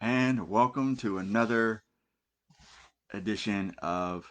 And welcome to another edition of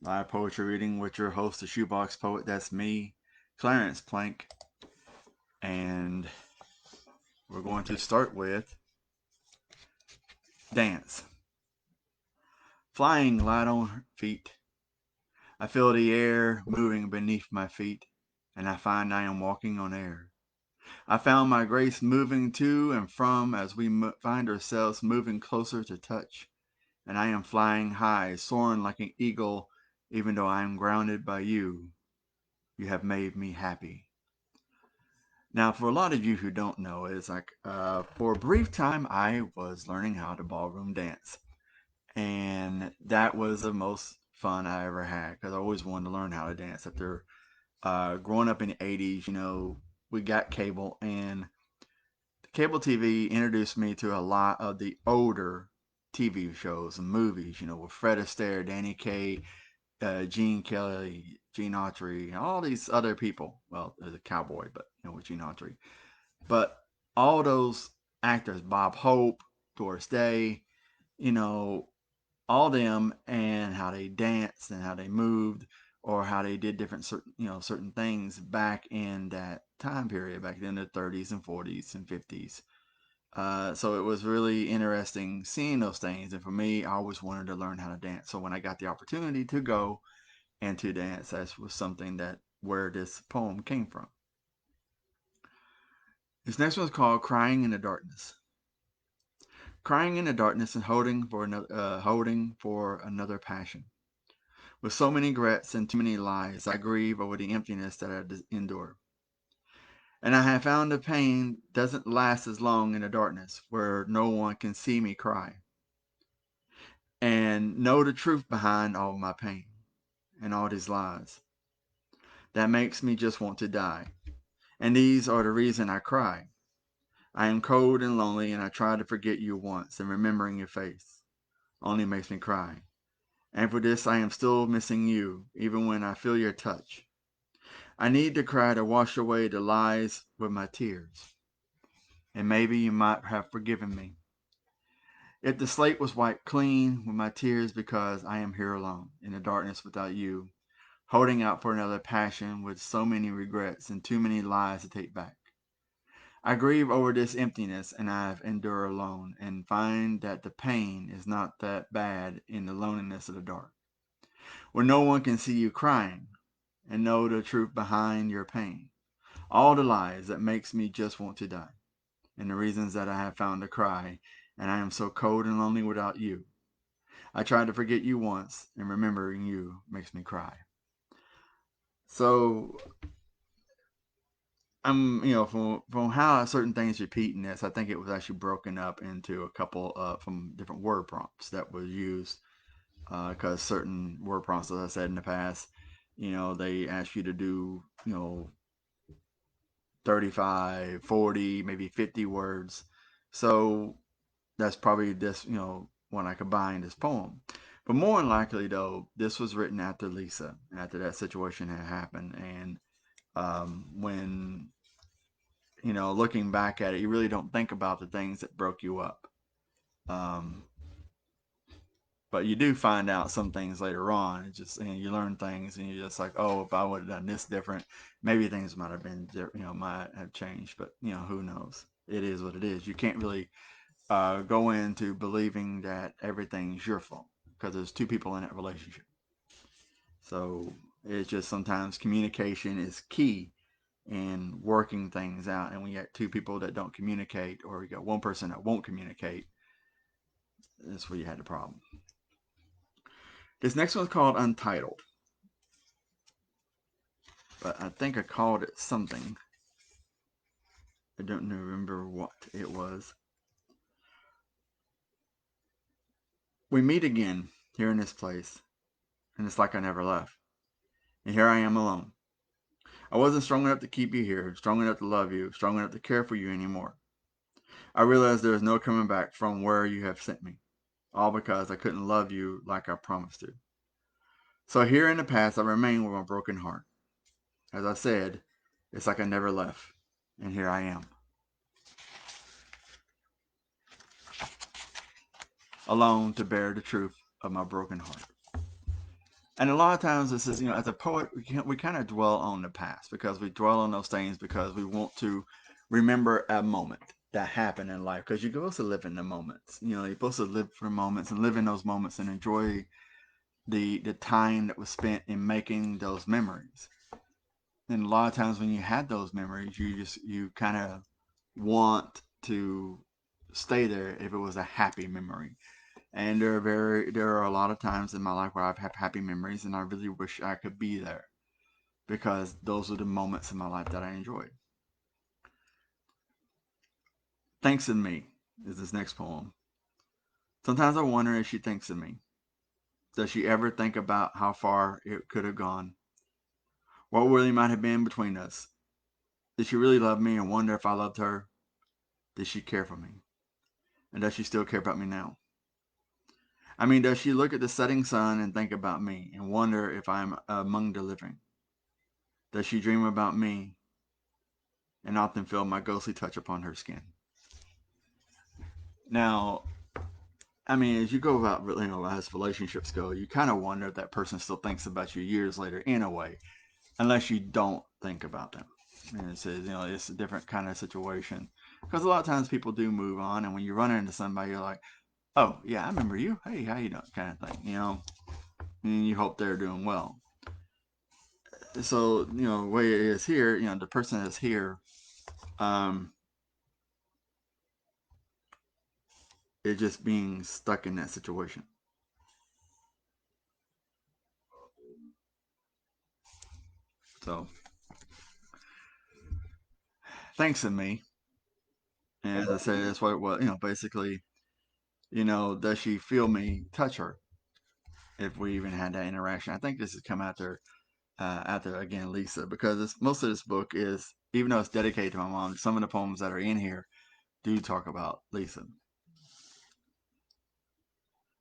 Live Poetry Reading with your host, the Shoebox Poet. That's me, Clarence Plank. And we're going to start with Dance. Flying light on feet, I feel the air moving beneath my feet, and I find I am walking on air. I found my grace moving to and from as we find ourselves moving closer to touch. And I am flying high, soaring like an eagle, even though I am grounded by you. You have made me happy. Now, for a lot of you who don't know, it's like for a brief time, I was learning how to ballroom dance. And that was the most fun I ever had because I always wanted to learn how to dance. After growing up in the 80s, we got cable, and cable TV introduced me to a lot of the older TV shows and movies, with Fred Astaire, Danny Kaye, Gene Kelly, Gene Autry, and all these other people. Well, there's a cowboy, but with Gene Autry. But all those actors, Bob Hope, Doris Day, you know, all them, and how they danced and how they moved, or how they did different certain things back in that time period, back in the 30s and 40s and 50s. So it was really interesting seeing those things. And for me, I always wanted to learn how to dance. So when I got the opportunity to go and to dance, that was something that where this poem came from. This next one is called "Crying in the Darkness." Crying in the darkness and holding for another passion. With so many regrets and too many lies, I grieve over the emptiness that I endure. And I have found the pain doesn't last as long in the darkness, where no one can see me cry, and know the truth behind all my pain and all these lies. That makes me just want to die. And these are the reason I cry. I am cold and lonely, and I try to forget you once, and remembering your face only makes me cry. And for this I am still missing you, even when I feel your touch. I need to cry to wash away the lies with my tears. And maybe you might have forgiven me. If the slate was wiped clean with my tears, because I am here alone, in the darkness without you, holding out for another passion with so many regrets and too many lies to take back. I grieve over this emptiness, and I endure alone, and find that the pain is not that bad in the loneliness of the dark, where no one can see you crying and know the truth behind your pain. All the lies that makes me just want to die, and the reasons that I have found to cry, and I am so cold and lonely without you. I tried to forget you once, and remembering you makes me cry. So from how certain things repeat in this, I think it was actually broken up into a couple from different word prompts that were used, because certain word prompts, as I said in the past, they ask you to do 35, 40, maybe 50 words. So that's probably this, when I combine this poem. But more than likely, though, this was written after Lisa, after that situation had happened. And when, looking back at it, you really don't think about the things that broke you up. Um, but you do find out some things later on. It's just, you learn things, and you're just like, oh, if I would have done this different, maybe things might have been, might have changed. But, who knows? It is what it is. You can't really go into believing that everything's your fault, because there's two people in that relationship. So it's just sometimes communication is key in working things out. And when you got two people that don't communicate, or you got one person that won't communicate, that's where you had the problem. This next one's called Untitled, but I think I called it something. I don't remember what it was. We meet again here in this place, and it's like I never left. And here I am alone. I wasn't strong enough to keep you here, strong enough to love you, strong enough to care for you anymore. I realize there is no coming back from where you have sent me, all because I couldn't love you like I promised to. So here in the past, I remain with a broken heart. As I said, it's like I never left, and here I am. alone to bear the truth of my broken heart. And a lot of times this is, as a poet, we kind of dwell on the past because we dwell on those things because we want to remember a moment that happened in life because you're supposed to live in the moments. You're supposed to live for the moments and live in those moments and enjoy the time that was spent in making those memories. And a lot of times when you had those memories, you kind of want to stay there if it was a happy memory. And there are a lot of times in my life where I've had happy memories, and I really wish I could be there because those are the moments in my life that I enjoyed. Thanks in Me is this next poem. Sometimes I wonder if she thinks of me. Does she ever think about how far it could have gone? What really might have been between us? Did she really love me and wonder if I loved her? Did she care for me? And does she still care about me now? I mean, does she look at the setting sun and think about me and wonder if I'm among the living? Does she dream about me and often feel my ghostly touch upon her skin? Now, I mean, as you go about, as relationships go, you kind of wonder if that person still thinks about you years later in a way, unless you don't think about them. And it says, it's a different kind of situation. Because a lot of times people do move on, and when you run into somebody, you're like, oh, yeah, I remember you. Hey, how you doing? Kind of thing, and you hope they're doing well. So, the way it is here, the person that's here, um, is just being stuck in that situation. So, thanks in me. And as I said, that's what it was, basically, does she feel me touch her if we even had that interaction? I think this has come after again Lisa, because most of this book is, even though it's dedicated to my mom, some of the poems that are in here do talk about Lisa.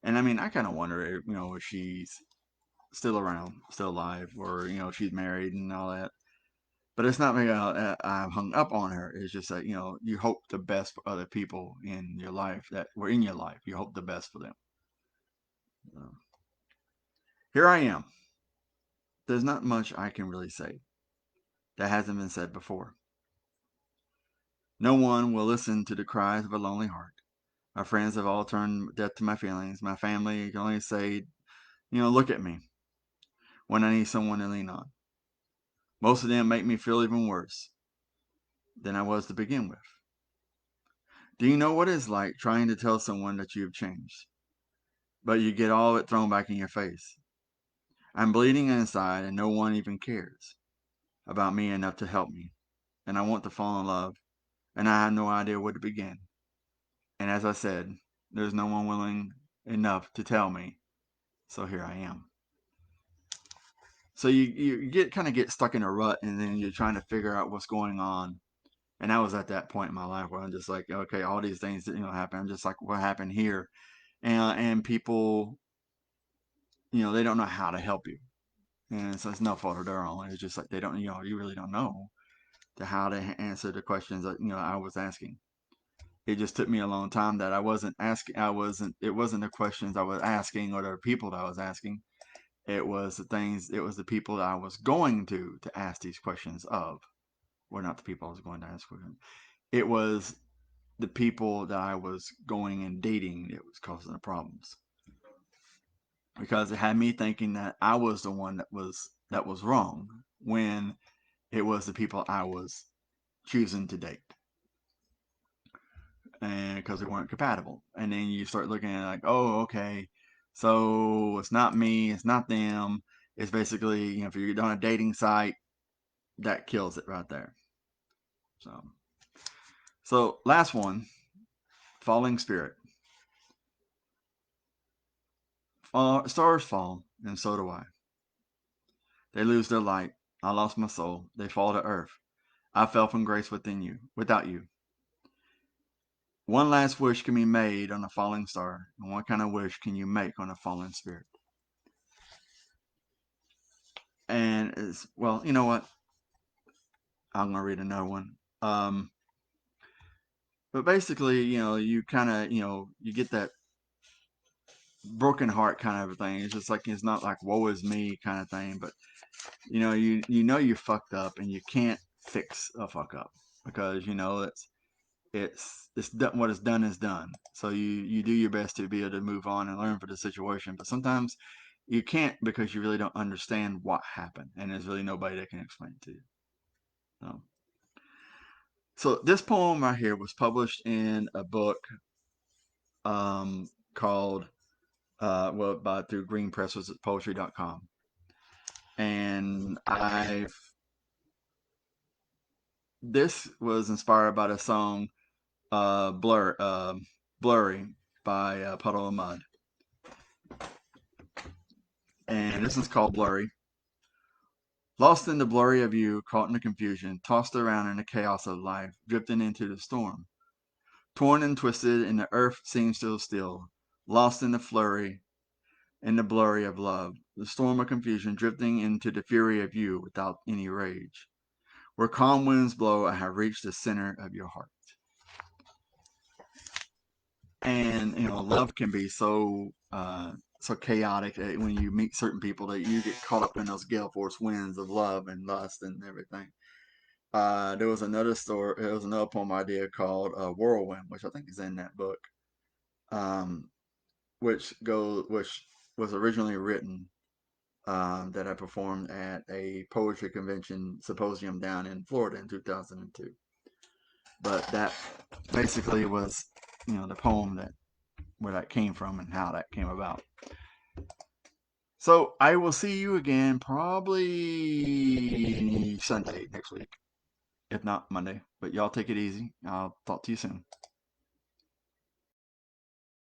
And I mean, I kind of wonder if, if she's still around, still alive, or, she's married and all that. But it's not me. I'm hung up on her. It's just that, you hope the best for other people in your life that were in your life. You hope the best for them. So, here I am. There's not much I can really say that hasn't been said before. No one will listen to the cries of a lonely heart. My friends have all turned deaf to my feelings. My family can only say, look at me when I need someone to lean on. Most of them make me feel even worse than I was to begin with. Do you know what it's like trying to tell someone that you have changed, but you get all of it thrown back in your face? I'm bleeding inside and no one even cares about me enough to help me, and I want to fall in love, and I have no idea where to begin. And as I said, there's no one willing enough to tell me, so here I am. So you get stuck in a rut, and then you're trying to figure out what's going on. And I was at that point in my life where I'm just like, okay, all these things that happen. I'm just like, what happened here? And people, they don't know how to help you, and so it's no fault of their own. It's just like they don't, you really don't know how to answer the questions that I was asking. It just took me a long time that I wasn't asking. It wasn't the questions I was asking or the people that I was asking. It was the things. It was the people that I was going to ask these questions of. Were not the people I was going to ask questions. It was the people that I was going and dating that was causing the problems, because it had me thinking that I was the one that was wrong when it was the people I was choosing to date, and because they weren't compatible. And then you start looking at it like, oh, okay, so it's not me, it's not them. It's basically, if you're on a dating site, that kills it right there. So last one, Falling Spirit. Stars fall, and so do I. They lose their light. I lost my soul. They fall to earth. I fell from grace without you. One last wish can be made on a falling star, and what kind of wish can you make on a fallen spirit? And it's, well, you know what? I'm gonna read another one. But basically, you kind of, you get that broken heart kind of thing. It's just like, it's not like woe is me kind of thing, but you know you fucked up and you can't fix a fuck up, because it's done. What is done is done. So you do your best to be able to move on and learn from the situation, but sometimes you can't, because you really don't understand what happened, and there's really nobody that can explain it to you. So, so this poem right here was published in a book called well, by through Green Press, was at poetry.com. And I've this was inspired by the song Blurry by Puddle of Mud. And this is called Blurry. Lost in the blurry of you, caught in the confusion, tossed around in the chaos of life, drifting into the storm. Torn and twisted, and the earth seems still still. Lost in the flurry, in the blurry of love, the storm of confusion, drifting into the fury of you without any rage. Where calm winds blow, I have reached the center of your heart. And love can be so chaotic when you meet certain people that you get caught up in those gale force winds of love and lust and everything. There was another story. There was another poem idea called "Whirlwind," which I think is in that book, um, which was originally written, that I performed at a poetry convention symposium down in Florida in 2002. But that basically was, the poem that where that came from and how that came about. So I will see you again probably Sunday next week, if not Monday. But y'all take it easy. I'll talk to you soon.